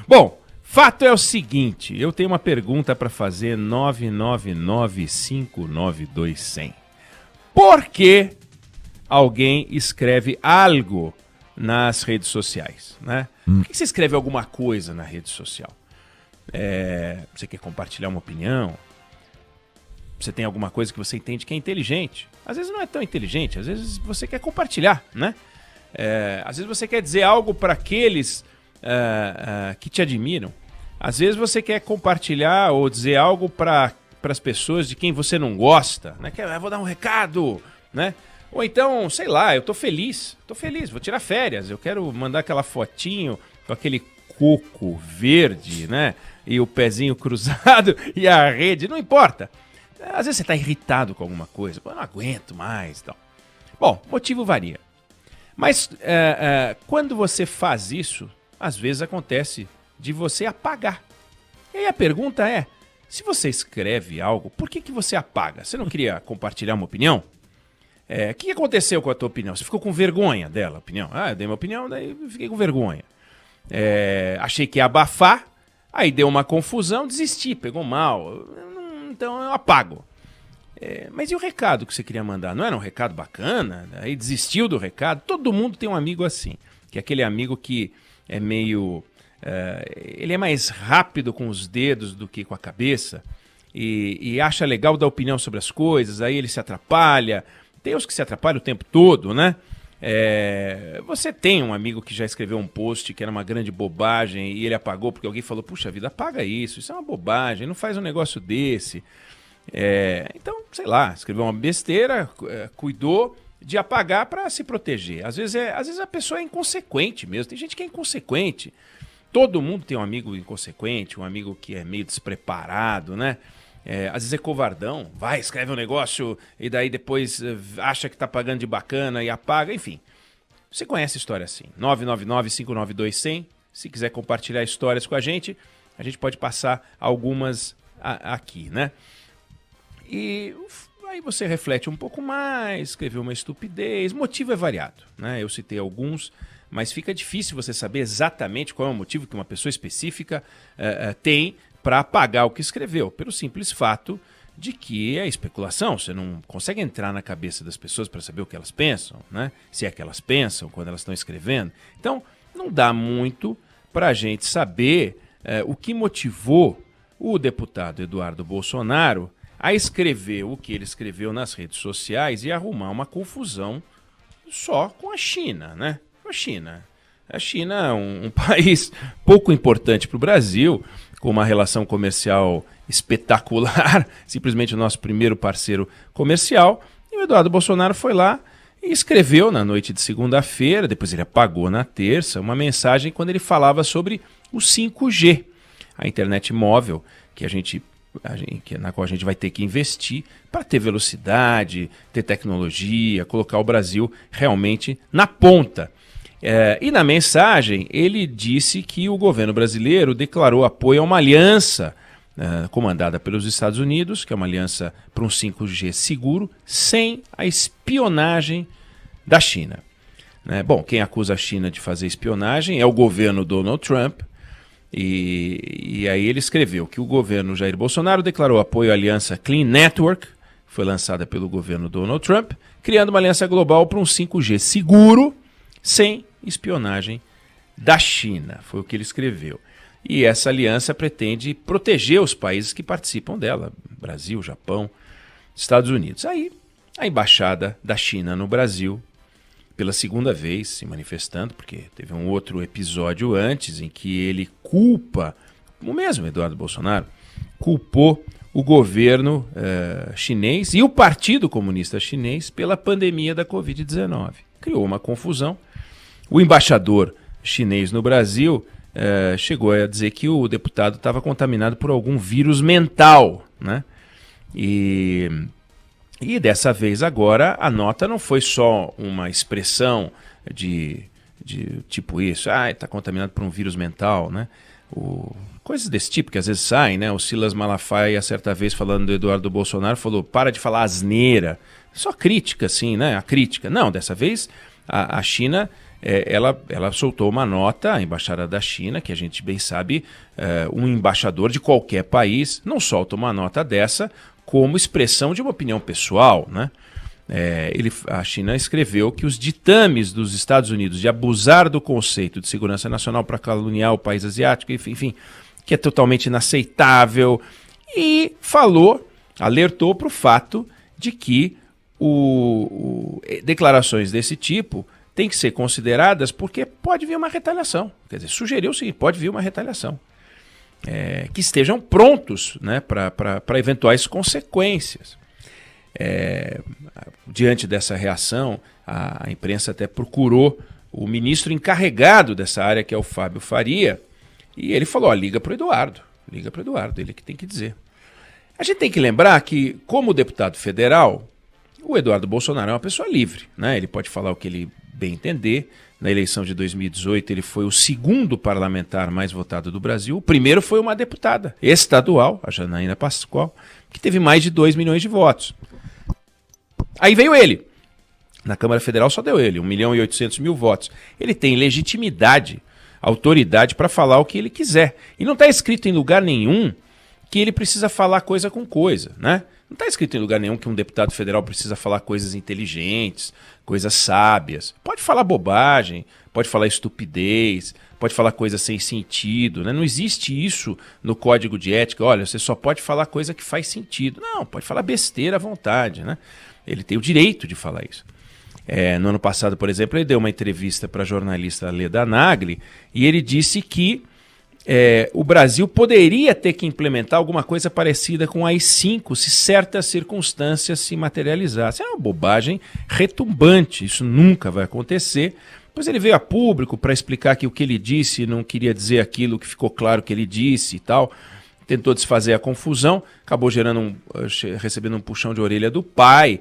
Bom, fato é o seguinte, eu tenho uma pergunta para fazer, 999599200. Por que alguém escreve algo nas redes sociais, né? Por que você escreve alguma coisa na rede social? Você quer compartilhar uma opinião? Você tem alguma coisa que você entende que é inteligente? Às vezes não é tão inteligente, às vezes você quer compartilhar, né? Às vezes você quer dizer algo para aqueles que te admiram. Às vezes você quer compartilhar ou dizer algo para as pessoas de quem você não gosta, né? Vou dar um recado, né? Ou então, sei lá, eu tô feliz, vou tirar férias, eu quero mandar aquela fotinho com aquele coco verde, né? E o pezinho cruzado e a rede, não importa. Às vezes você tá irritado com alguma coisa, eu não aguento mais e tal. Bom, motivo varia. Mas quando você faz isso, às vezes acontece de você apagar. E aí a pergunta é, se você escreve algo, por que você apaga? Você não queria compartilhar uma opinião? O que aconteceu com a tua opinião? Você ficou com vergonha dela, a opinião? Eu dei minha opinião, daí fiquei com vergonha. Achei que ia abafar, aí deu uma confusão, desisti, pegou mal. Então eu apago. Mas e o recado que você queria mandar? Não era um recado bacana? Aí desistiu do recado? Todo mundo tem um amigo assim, que é aquele amigo que é meio... ele é mais rápido com os dedos do que com a cabeça e acha legal dar opinião sobre as coisas, aí ele se atrapalha. Tem os que se atrapalham o tempo todo, né? Você tem um amigo que já escreveu um post que era uma grande bobagem e ele apagou porque alguém falou, puxa vida, apaga isso é uma bobagem, não faz um negócio desse. Então, sei lá, escreveu uma besteira, cuidou de apagar para se proteger. Às vezes a pessoa é inconsequente mesmo, tem gente que é inconsequente. Todo mundo tem um amigo inconsequente, um amigo que é meio despreparado, né? Às vezes é covardão, escreve um negócio e daí depois acha que tá pagando de bacana e apaga, enfim. Você conhece a história assim, 999599200, se quiser compartilhar histórias com a gente pode passar algumas aqui, né? E aí você reflete um pouco mais, escreveu uma estupidez, motivo é variado, né? Eu citei alguns, mas fica difícil você saber exatamente qual é o motivo que uma pessoa específica tem para apagar o que escreveu, pelo simples fato de que é especulação, você não consegue entrar na cabeça das pessoas para saber o que elas pensam, né? Se é que elas pensam quando elas estão escrevendo. Então, não dá muito para a gente saber o que motivou o deputado Eduardo Bolsonaro a escrever o que ele escreveu nas redes sociais e arrumar uma confusão só com a China, né? Com a China. A China é um país pouco importante para o Brasil, com uma relação comercial espetacular, simplesmente o nosso primeiro parceiro comercial. E o Eduardo Bolsonaro foi lá e escreveu na noite de segunda-feira, depois ele apagou na terça, uma mensagem quando ele falava sobre o 5G, a internet móvel na qual a gente vai ter que investir para ter velocidade, ter tecnologia, colocar o Brasil realmente na ponta. E na mensagem ele disse que o governo brasileiro declarou apoio a uma aliança comandada pelos Estados Unidos, que é uma aliança para um 5G seguro, sem a espionagem da China. Bom, quem acusa a China de fazer espionagem é o governo Donald Trump, e aí ele escreveu que o governo Jair Bolsonaro declarou apoio à aliança Clean Network, que foi lançada pelo governo Donald Trump, criando uma aliança global para um 5G seguro, sem espionagem da China, foi o que ele escreveu. E essa aliança pretende proteger os países que participam dela, Brasil, Japão, Estados Unidos. Aí, a embaixada da China no Brasil, pela segunda vez se manifestando, porque teve um outro episódio antes em que ele culpa, o mesmo Eduardo Bolsonaro, culpou o governo chinês e o Partido Comunista Chinês pela pandemia da Covid-19. Criou uma confusão. O embaixador chinês no Brasil chegou a dizer que o deputado estava contaminado por algum vírus mental, né? E dessa vez agora a nota não foi só uma expressão de tipo isso, está contaminado por um vírus mental, né? Coisas desse tipo que às vezes saem, né? O Silas Malafaia, certa vez falando do Eduardo Bolsonaro, falou, para de falar asneira. Só crítica, assim, né? A crítica. Não, dessa vez a China ela soltou uma nota, a Embaixada da China, que a gente bem sabe, um embaixador de qualquer país não solta uma nota dessa como expressão de uma opinião pessoal, né? A China escreveu que os ditames dos Estados Unidos de abusar do conceito de segurança nacional para caluniar o país asiático, enfim, que é totalmente inaceitável, e alertou para o fato de que declarações desse tipo têm que ser consideradas porque pode vir uma retaliação. Quer dizer, sugeriu o seguinte, pode vir uma retaliação. Que estejam prontos, né, para eventuais consequências. Diante dessa reação, a imprensa até procurou o ministro encarregado dessa área, que é o Fábio Faria, e ele falou, liga para o Eduardo, ele que tem que dizer. A gente tem que lembrar que, como deputado federal, o Eduardo Bolsonaro é uma pessoa livre, né? Ele pode falar o que ele bem entender. Na eleição de 2018, ele foi o segundo parlamentar mais votado do Brasil. O primeiro foi uma deputada estadual, a Janaína Pascoal, que teve mais de 2 milhões de votos. Aí veio ele. Na Câmara Federal só deu ele, 1.800.000 votos. Ele tem legitimidade, autoridade para falar o que ele quiser. E não está escrito em lugar nenhum que ele precisa falar coisa com coisa, né? Não está escrito em lugar nenhum que um deputado federal precisa falar coisas inteligentes, coisas sábias. Pode falar bobagem, pode falar estupidez, pode falar coisa sem sentido, né? Não existe isso no código de ética. Olha, você só pode falar coisa que faz sentido. Não, pode falar besteira à vontade, né? Ele tem o direito de falar isso. No ano passado, por exemplo, ele deu uma entrevista para a jornalista Leda Nagli e ele disse que o Brasil poderia ter que implementar alguma coisa parecida com a AI-5 se certas circunstâncias se materializassem. É uma bobagem retumbante, isso nunca vai acontecer. Depois ele veio a público para explicar que o que ele disse não queria dizer aquilo que ficou claro que ele disse e tal. Tentou desfazer a confusão, acabou recebendo um puxão de orelha do pai.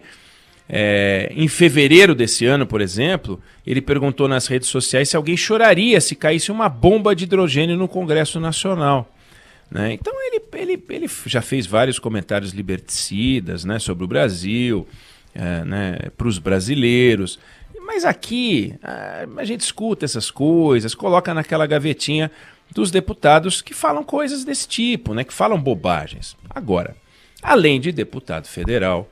Em fevereiro desse ano, por exemplo, ele perguntou nas redes sociais se alguém choraria se caísse uma bomba de hidrogênio no Congresso Nacional, né? Então ele já fez vários comentários liberticidas, né, sobre o Brasil, né, para os brasileiros. Mas aqui a gente escuta essas coisas, coloca naquela gavetinha dos deputados que falam coisas desse tipo, né, que falam bobagens. Agora, além de deputado federal,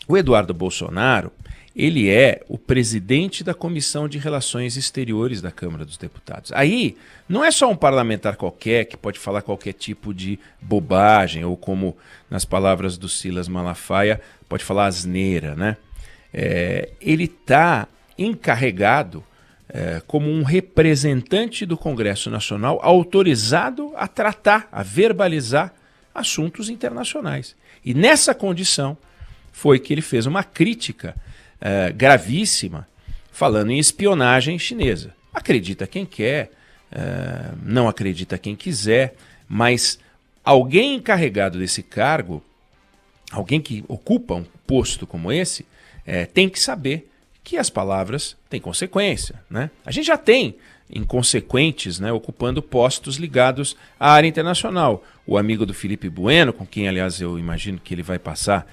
o Eduardo Bolsonaro, ele é o presidente da Comissão de Relações Exteriores da Câmara dos Deputados. Aí, não é só um parlamentar qualquer que pode falar qualquer tipo de bobagem, ou como, nas palavras do Silas Malafaia, pode falar asneira, né? Ele está encarregado como um representante do Congresso Nacional autorizado a tratar, a verbalizar assuntos internacionais. E nessa condição foi que ele fez uma crítica gravíssima, falando em espionagem chinesa. Acredita quem quer, não acredita quem quiser, mas alguém encarregado desse cargo, alguém que ocupa um posto como esse, tem que saber que as palavras têm consequência, né? A gente já tem inconsequentes, né, ocupando postos ligados à área internacional. O amigo do Felipe Bueno, com quem, aliás, eu imagino que ele vai passar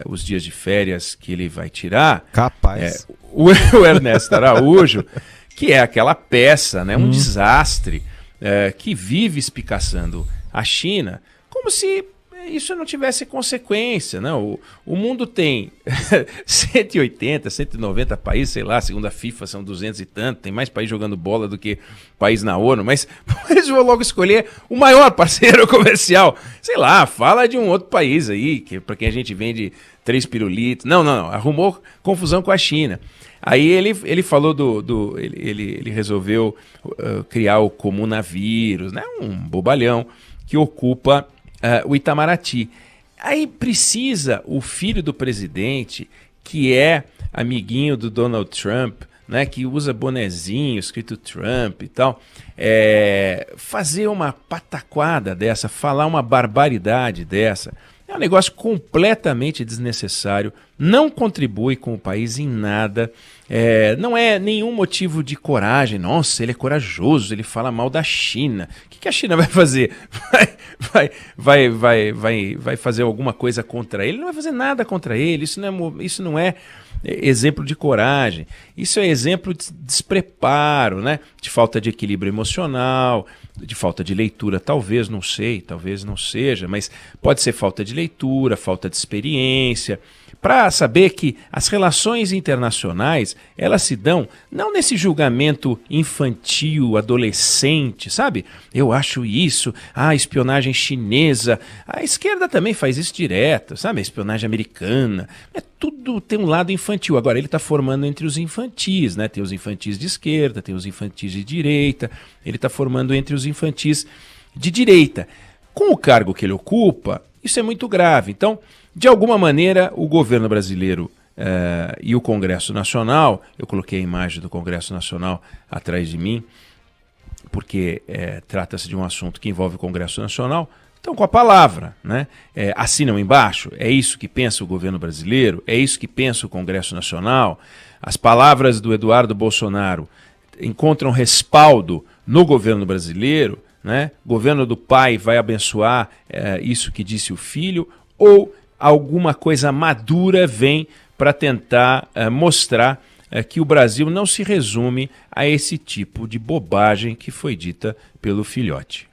os dias de férias que ele vai tirar. Capaz. O Ernesto Araújo, que é aquela peça, né, um desastre, que vive espicaçando a China, como se isso não tivesse consequência, né? O mundo tem 180, 190 países, sei lá, segundo a FIFA são 200 e tanto, tem mais país jogando bola do que país na ONU, mas eu vou logo escolher o maior parceiro comercial. Sei lá, fala de um outro país aí, para quem a gente vende 3 pirulitos. Não, arrumou confusão com a China. Aí ele falou ele resolveu criar o comunavírus, né? Um bobalhão que ocupa o Itamaraty. Aí precisa o filho do presidente, que é amiguinho do Donald Trump, né, que usa bonezinho escrito Trump e tal, fazer uma pataquada dessa, falar uma barbaridade dessa. É um negócio completamente desnecessário, não contribui com o país em nada, não é nenhum motivo de coragem. Nossa, ele é corajoso, ele fala mal da China. O que a China vai fazer? Vai fazer alguma coisa contra ele? Não vai fazer nada contra ele, isso não é exemplo de coragem. Isso é exemplo de despreparo, né? De falta de equilíbrio emocional, de falta de leitura, talvez, não sei, talvez não seja, mas pode ser falta de leitura, falta de experiência, para saber que as relações internacionais, elas se dão não nesse julgamento infantil, adolescente, sabe? Eu acho isso, a espionagem chinesa, a esquerda também faz isso direto, sabe? A espionagem americana, tudo tem um lado infantil. Agora, ele está formando entre os infantis, né? Tem os infantis de esquerda, tem os infantis de direita, ele está formando entre os infantis de direita. Com o cargo que ele ocupa, isso é muito grave. Então, de alguma maneira, o governo brasileiro e o Congresso Nacional, eu coloquei a imagem do Congresso Nacional atrás de mim, porque trata-se de um assunto que envolve o Congresso Nacional, estão com a palavra, né? Assinam embaixo, é isso que pensa o governo brasileiro, é isso que pensa o Congresso Nacional. As palavras do Eduardo Bolsonaro encontram respaldo no governo brasileiro, né? O governo do pai vai abençoar isso que disse o filho, ou alguma coisa madura vem para tentar mostrar que o Brasil não se resume a esse tipo de bobagem que foi dita pelo filhote.